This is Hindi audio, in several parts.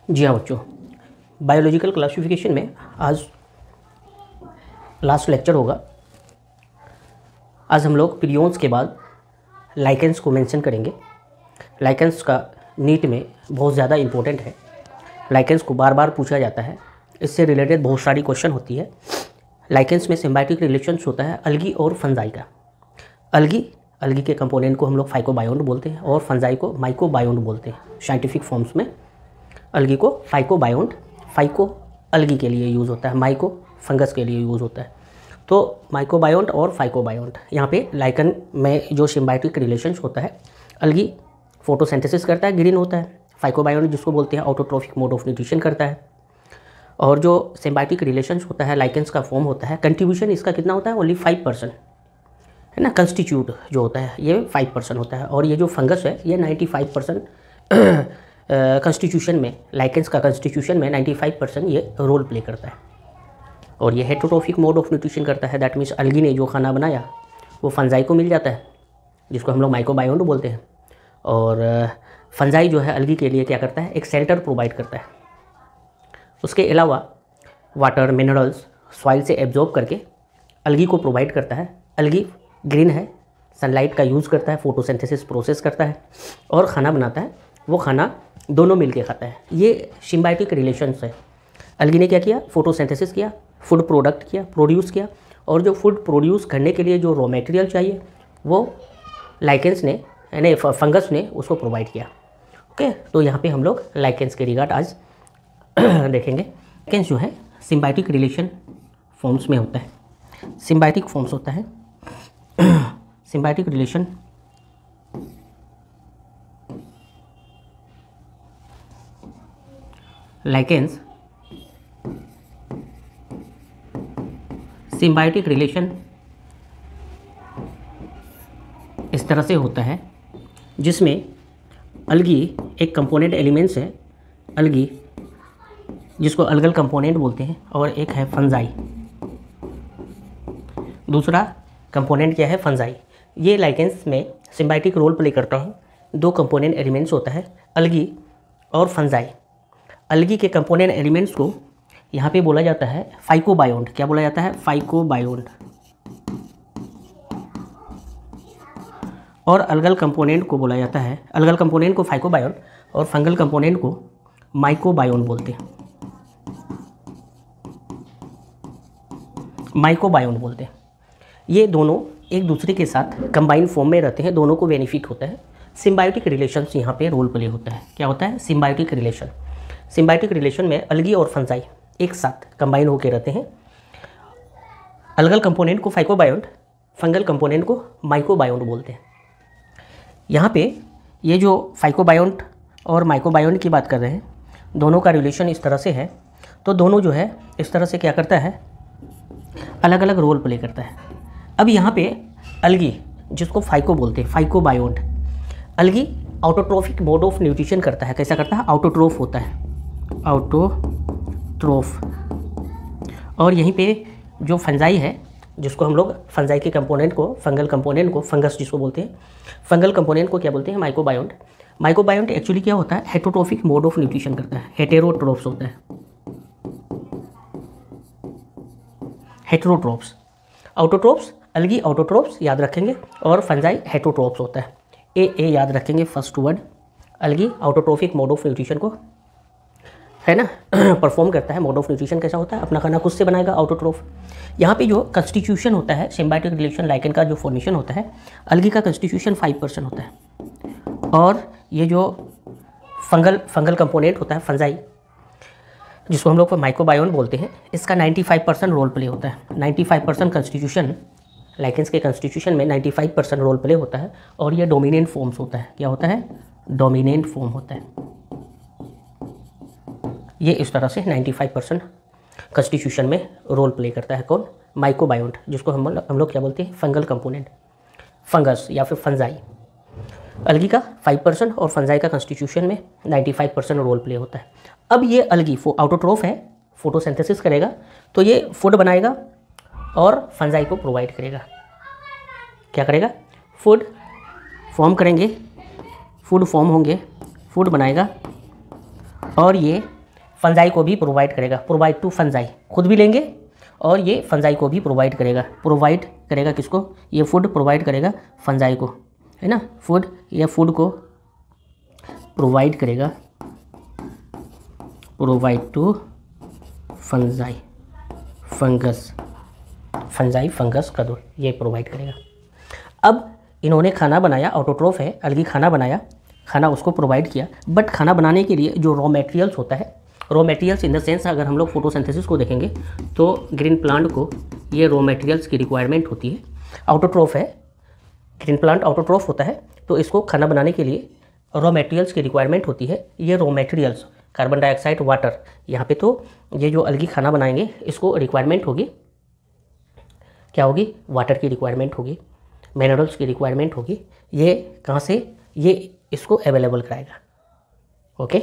जी हाँ बच्चों, बायोलॉजिकल क्लासिफिकेशन में आज लास्ट लेक्चर होगा। आज हम लोग प्रियोन्स के बाद लाइकेंस को मेंशन करेंगे। लाइकेंस का नीट में बहुत ज़्यादा इम्पोर्टेंट है। लाइकेंस को बार बार पूछा जाता है, इससे रिलेटेड बहुत सारी क्वेश्चन होती है। लाइकेंस में सिम्बायोटिक रिलेशंस होता है अलगी और फंजाई का। अलगी के कंपोनेंट को हम लोग फाइकोबायोन्ट बोलते हैं और फंजाई को माइकोबायोन्ट बोलते हैं साइंटिफिक फॉर्म्स में। अलगी को फाइकोबायोन्ट, फाइको अलगी के लिए यूज़ होता है, माइको फंगस के लिए यूज़ होता है। तो माइकोबायोन्ट और फाइकोबायोन्ट, यहाँ पे लाइकन में जो सिम्बायोटिक रिलेशंस होता है, अलगी फोटोसिंथेसिस करता है, ग्रीन होता है। फाइकोबायोन्ट जिसको बोलते हैं ऑटोट्रोफिक मोड ऑफ न्यूट्रिशन करता है। और जो सिम्बायोटिक रिलेशंस होता है, लाइकेंस का फॉर्म होता है, कंट्रीब्यूशन इसका कितना होता है, ओनली 5% है ना। कंस्टिट्यूट जो होता है ये 5% होता है। और ये जो फंगस है ये 95% कंस्टिट्यूशन में, लाइकेंस का कंस्टिट्यूशन में 95% ये रोल प्ले करता है। और ये हेटेरोट्रोफिक मोड ऑफ न्यूट्रिशन करता है। दैट मीन्स अलगी ने जो खाना बनाया वो फंजाई को मिल जाता है, जिसको हम लोग माइकोबायोन्ट बोलते हैं। और फंजाई जो है अलगी के लिए क्या करता है, एक शेल्टर प्रोवाइड करता है। उसके अलावा वाटर, मिनरल्स सॉइल से एब्जॉर्ब करके अलगी को प्रोवाइड करता है। अलगी ग्रीन है, सनलाइट का यूज़ करता है, फोटोसिंथेसिस प्रोसेस करता है और खाना बनाता है। वो खाना दोनों मिलके खाता है। ये सिम्बायोटिक रिलेशंस है। अलगी ने क्या किया, फोटोसिंथेसिस किया, फूड प्रोडक्ट किया, प्रोड्यूस किया। और जो फूड प्रोड्यूस करने के लिए जो रॉ मटेरियल चाहिए वो लाइकेंस ने, यानी फंगस ने उसको प्रोवाइड किया। ओके, तो यहाँ पे हम लोग लाइकेंस के रिगार्ड आज देखेंगे। लाइकेंस जो है सिम्बायोटिक रिलेशन फॉर्म्स में होता है। सिम्बायोटिक फॉर्म्स होता है symbiotic relation lichens symbiotic relation इस तरह से होता है जिसमें अलगी एक कंपोनेंट एलिमेंट्स है, अलगी जिसको अलगल कंपोनेंट बोलते हैं, और एक है फंजाई। दूसरा कंपोनेंट क्या है, फंजाई। ये लाइकेंस में सिम्बायोटिक रोल प्ले करता है। दो कंपोनेंट एलिमेंट्स होता है, अलगी और फंजाई। अलगी के कंपोनेंट एलिमेंट्स को यहाँ पे बोला जाता है फाइकोबायोन्ट। क्या बोला जाता है, फाइकोबायोन्ट। और अलगल कंपोनेंट को बोला जाता है, अलगल कंपोनेंट को फाइकोबायोन्ट और फंगल कंपोनेंट को माइकोबायोन्ट बोलते हैं, माइकोबायोन्ट बोलते हैं। ये दोनों एक दूसरे के साथ कंबाइन फॉर्म में रहते हैं, दोनों को बेनिफिट होता है। सिम्बायोटिक रिलेशंस यहाँ पे रोल प्ले होता है। क्या होता है, सिम्बायोटिक रिलेशन। सिम्बायोटिक रिलेशन में अलगी और फंजाई एक साथ कंबाइन होकर रहते हैं। अलगल कंपोनेंट को फाइकोबायोन्ट, फंगल कंपोनेंट को माइकोबायोन्ट बोलते हैं। यहाँ पे ये जो फाइकोबायोन्ट और माइकोबायोन्ट की बात कर रहे हैं, दोनों का रिलेशन इस तरह से है। तो दोनों जो है इस तरह से क्या करता है, अलग अलग रोल प्ले करता है। अब यहाँ पे अलगी जिसको फाइको बोलते हैं, फाइकोबायोन्ट, अलगी ऑटोट्रोफिक मोड ऑफ न्यूट्रिशन करता है। कैसा करता है, ऑटोट्रोफ होता है, ऑटोट्रोफ। और यहीं पे जो फंजाई है, जिसको हम लोग फंजाई के कंपोनेंट को, फंगल कंपोनेंट को, फंगस जिसको बोलते हैं, फंगल कंपोनेंट को क्या बोलते हैं, माइकोबायोन्ट। माइकोबायोन्ट एक्चुअली क्या होता है, हेटेरोट्रोफिक मोड ऑफ न्यूट्रिशन करता है। हेटेरोट्रोफ्स होता है, हेटेरोट्रोफ्स। ऑटोट्रोफ्स, अलगी ऑटोट्रोफ्स याद रखेंगे, और फंजाई हेटेरोट्रोफ्स होता है। ए याद रखेंगे first word. Algae autotrophic mode of nutrition को, है ना, परफॉर्म करता है। मोड ऑफ न्यूट्रिशन कैसा होता है, अपना खाना खुद से बनाएगा, ऑटोट्रोफ। यहाँ पे जो कंस्टिट्यूशन होता है सिम्बायोटिक रिलेशन लाइकेन का, जो फॉर्मेशन होता है, अलगी का कंस्टिट्यूशन 5% होता है। और ये जो फंगल कंपोनेंट होता है, फंजाई, जिसको हम लोग माइकोबायोन्ट बोलते हैं, इसका 95% रोल प्ले होता है। 95% कंस्टिट्यूशन, लाइकेंस के कंस्टिट्यूशन में 95% रोल प्ले होता है। और ये डोमिनेंट फॉर्म्स होता है। क्या होता है, डोमिनेंट फॉर्म होता है। ये इस तरह से 95% कंस्टिट्यूशन में रोल प्ले करता है। कौन, माइकोबायोन्ट, जिसको हम लोग क्या बोलते हैं, फंगल कंपोनेंट, फंगस या फिर फंजाई। अलगी का 5% और फंजाई का कंस्टिट्यूशन में 95% रोल प्ले होता है। अब ये अलगी ऑटोट्रोफ है, फोटोसिंथेसिस करेगा, तो ये फूड बनाएगा और फंजाई को प्रोवाइड करेगा। क्या करेगा, फूड फॉर्म करेंगे, फूड फॉर्म होंगे, फूड बनाएगा और ये फंजाई को भी प्रोवाइड करेगा, प्रोवाइड टू फंजाई, खुद भी लेंगे और ये फंजाई को भी प्रोवाइड करेगा। प्रोवाइड करेगा किसको? ये फूड प्रोवाइड करेगा फंजाई को, है ना। फूड, ये फूड को प्रोवाइड करेगा, provide to fungi, fungus, fungi fungus का दो, ये प्रोवाइड करेगा। अब इन्होंने खाना बनाया, ऑटोट्रोफ है, अलगी खाना बनाया, खाना उसको प्रोवाइड किया, बट खाना बनाने के लिए जो रॉ मटेरियल्स होता है, raw materials in the sense अगर हम लोग फोटोसिंथेसिस को देखेंगे तो ग्रीन प्लांट को ये रॉ मटेरियल्स की रिक्वायरमेंट होती है। ऑटोट्रोफ है, ग्रीन प्लांट ऑटोट्रोफ होता है, तो इसको खाना बनाने के लिए रॉ मटेरियल्स की रिक्वायरमेंट होती है। ये raw materials carbon dioxide, water, यहाँ पे तो ये जो अलगी खाना बनाएंगे इसको रिक्वायरमेंट होगी, क्या होगी? वाटर की रिक्वायरमेंट होगी, मिनरल्स की रिक्वायरमेंट होगी। ये कहाँ से? ये इसको अवेलेबल कराएगा। ओके,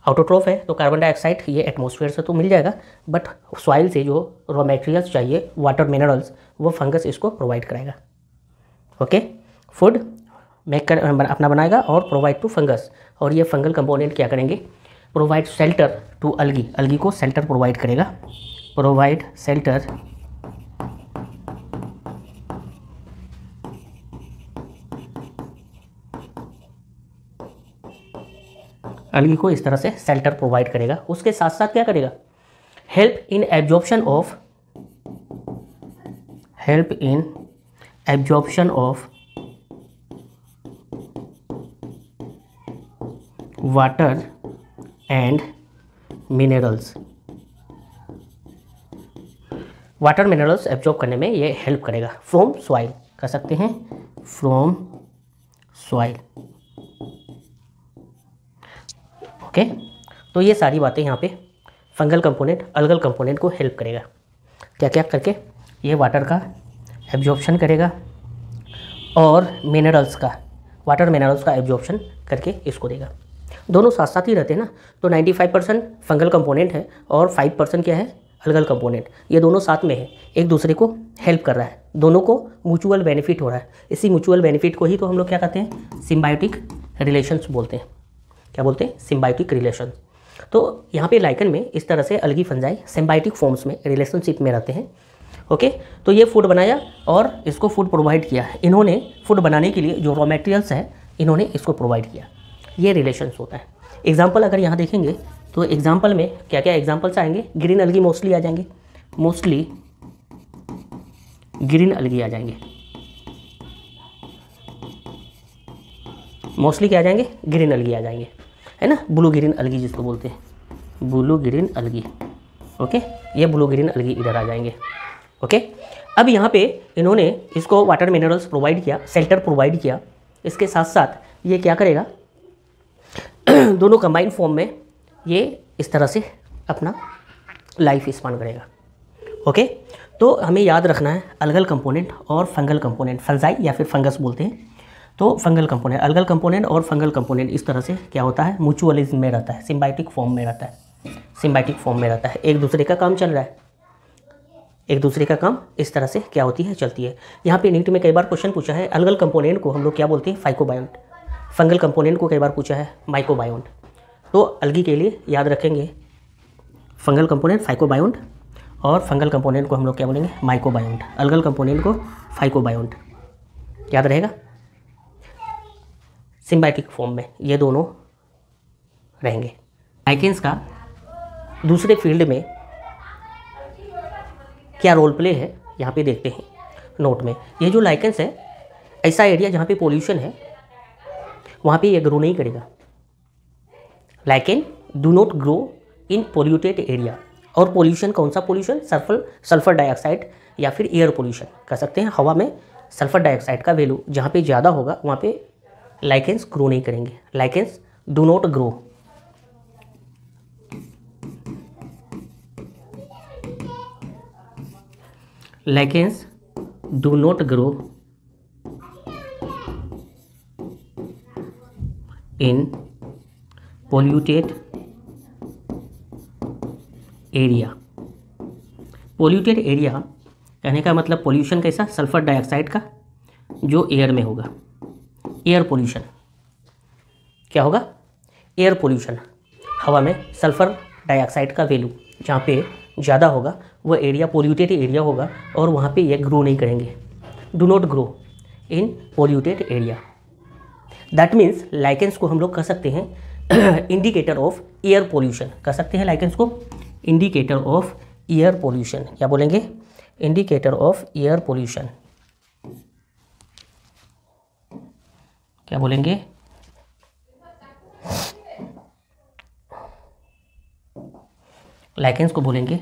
ऑटोट्रोफ है तो कार्बन डाइऑक्साइड ये एटमॉस्फेयर से तो मिल जाएगा, बट सॉइल से जो रॉ मटेरियल्स चाहिए, वाटर, मिनरल्स, वो फंगस इसको प्रोवाइड कराएगा। ओके, फूड मेक कर अपना बनाएगा और प्रोवाइड टू फंगस, और ये फंगल कंपोनेंट क्या करेंगे? प्रोवाइड शेल्टर टू अलगी, अलगी को शेल्टर प्रोवाइड करेगा, प्रोवाइड शेल्टर अलगी को इस तरह से शेल्टर प्रोवाइड करेगा। उसके साथ साथ क्या करेगा? Help in absorption of, help in absorption of water and minerals, water minerals absorb करने में ये हेल्प करेगा। फ्रॉम सॉइल कह सकते हैं, फ्रॉम सॉइल। ओके, तो ये सारी बातें यहाँ पे फंगल कंपोनेंट, अलगल कंपोनेंट को हेल्प करेगा। क्या क्या करके? ये वाटर का एब्जॉर्प्शन करेगा और मिनरल्स का, वाटर मिनरल्स का एब्जॉर्प्शन करके इसको देगा। दोनों साथ साथ ही रहते हैं ना, तो 95% फंगल कंपोनेंट है और 5% क्या है? Algal component. ये दोनों साथ में है, एक दूसरे को हेल्प कर रहा है, दोनों को म्यूचुअल बेनिफिट हो रहा है। इसी म्यूचुअल बेनिफिट को ही तो हम लोग क्या कहते हैं? सिम्बायोटिक रिलेशंस बोलते हैं। क्या बोलते हैं? Symbiotic relation. तो यहाँ पे लाइकन में इस तरह से अलगी फंजाई सिम्बायोटिक फॉर्म्स में रिलेशनशिप में रहते हैं। ओके, तो ये फूड बनाया और इसको फूड प्रोवाइड किया। इन्होंने फूड बनाने के लिए जो रॉ मटेरियल्स है इन्होंने इसको प्रोवाइड किया, ये रिलेशंस होता है। एग्जाम्पल अगर यहाँ देखेंगे तो एग्जाम्पल में क्या क्या एग्जाम्पल्स आएंगे? ग्रीन अलगी मोस्टली आ जाएंगे, मोस्टली ग्रीन अलगी आ जाएंगे, मोस्टली क्या आ जाएंगे? ग्रीन अलगी आ जाएंगे, है ना। ब्लू ग्रीन अलगी जिसको बोलते हैं, ब्लू ग्रीन अलगी। ओके, ये ब्लू ग्रीन अलगी इधर आ जाएंगे। ओके, अब यहाँ पे इन्होंने इसको वाटर मिनरल्स प्रोवाइड किया, शेल्टर प्रोवाइड किया। इसके साथ साथ ये क्या करेगा? दोनों कंबाइंड फॉर्म में ये इस तरह से अपना लाइफ स्पान करेगा। ओके, तो हमें याद रखना है अलगल कंपोनेंट और फंगल कंपोनेंट, फंजाई या फिर फंगस बोलते हैं। तो फंगल कंपोनेंट, अलगल कंपोनेंट और फंगल कंपोनेंट इस तरह से क्या होता है? म्यूचुअलिज्म में रहता है, सिम्बायोटिक फॉर्म में रहता है, सिम्बायोटिक फॉर्म में रहता है। एक दूसरे का काम चल रहा है, एक दूसरे का काम इस तरह से क्या होती है? चलती है। यहाँ पे नीट में कई बार क्वेश्चन पूछा है, अलगल कंपोनेंट को हम लोग क्या बोलते हैं? फाइकोबायोन्ट। फंगल कंपोनेंट को कई बार पूछा है माइकोबायोन्ट। तो अलगी के लिए याद रखेंगे फंगल कंपोनेंट फाइकोबायोन्ट और फंगल कंपोनेंट को हम लोग क्या बोलेंगे? माइकोबायोन्ट। अलगल कंपोनेंट को फाइकोबायोन्ट, याद रहेगा। सिम्बायोटिक फॉर्म में ये दोनों रहेंगे। लाइकेंस का दूसरे फील्ड में क्या रोल प्ले है यहाँ पे देखते हैं नोट में। ये जो लाइकेंस है, ऐसा एरिया जहाँ पे पोल्यूशन है वहाँ पे ये ग्रो नहीं करेगा। Lichen do not grow in polluted area. और पोल्यूशन कौन सा पोल्यूशन? सल्फर डाइऑक्साइड या फिर एयर पोल्यूशन कह सकते हैं। हवा में सल्फर डाइऑक्साइड का वैल्यू जहाँ पे ज़्यादा होगा वहाँ पे लाइकेंस ग्रो नहीं करेंगे। Lichens do not grow, lichens do not grow in polluted area. Polluted area कहने का मतलब पोल्यूशन कैसा? सल्फर डाइऑक्साइड का जो एयर में होगा, एयर पोल्यूशन। क्या होगा? Air pollution. हवा में सल्फर डाइऑक्साइड का वैल्यू जहाँ पे ज़्यादा होगा वो एरिया पोल्यूटेड एरिया होगा और वहाँ पे ये ग्रो नहीं करेंगे, do not grow in polluted area. That means lichens को हम लोग कह सकते हैं इंडिकेटर ऑफ एयर पोल्यूशन, कह सकते हैं लाइकेंस को इंडिकेटर ऑफ एयर पोल्यूशन। क्या बोलेंगे? Indicator of air pollution. क्या बोलेंगे? लाइकेंस को बोलेंगे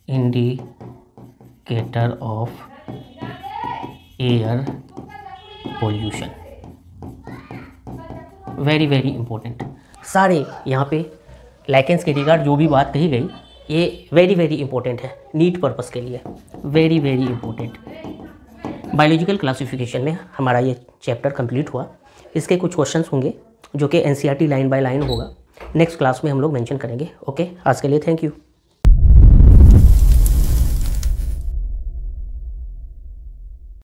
indicator of air pollution. Very very important. सारे यहाँ पे लाइकेंस के रिगार्ड जो भी बात कही गई ये वेरी वेरी इंपॉर्टेंट है नीट पर्पस के लिए, very very important. Biological classification में हमारा ये चैप्टर कंप्लीट हुआ। इसके कुछ क्वेश्चंस होंगे जो कि एनसीईआरटी लाइन बाय लाइन होगा, नेक्स्ट क्लास में हम लोग मेंशन करेंगे। ओके, आज के लिए थैंक यू।